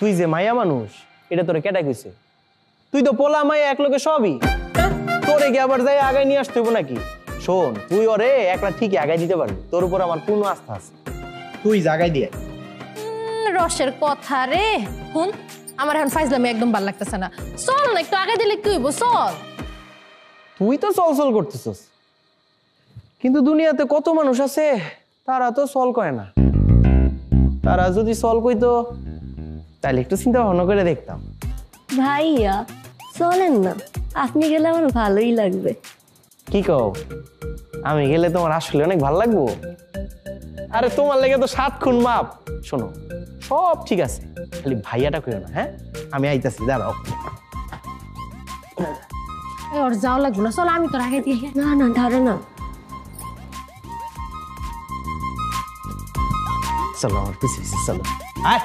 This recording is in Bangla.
তুই যে মায়া মানুষ এটা তোরে কেটা কইছে? তুই তো পোলা মায়া এক লোকে সবই, তোরে কি আবার যাই আগায় নিয়ে আসতে হইব নাকি? শোন, তুই ওরে একলা ঠিকই আগায় দিতে পারবি, তোর উপর আমার পূর্ণ আস্থা আছে। তুই জাগাই দিয়ে রসের কথা রে। হুন, আমার এখন ফাইজলামি একদম ভালো লাগতেছে না। চল না, একটু আগে দিলে কি হইব? চল। তুই তো চল করতেছস, কিন্তু দুনিয়াতে কত মানুষ আছে তারা তো চল কয় না। তারা যদি চল কইতো তাহলে একটু চিন্তা ভাবনা করে দেখতাম। ভাইয়া চলেন না, আপনি গেলে আমার ভালোই লাগবে। কি কও? আমি গেলে তোমার আসলে অনেক ভালো লাগবো? আরে তোমার লেগে তো 7 খুন মাপ। শোনো, সব ঠিক আছে, খালি ভাইয়াটা কইও না। হ্যাঁ, আমি আইতাছি, দাঁড়াও। ওর যাও লাগবো না, চল আমি তোর আগে দিয়ে। না না, ধরো না। চলো আমার পিছিয়ে চলো। আয়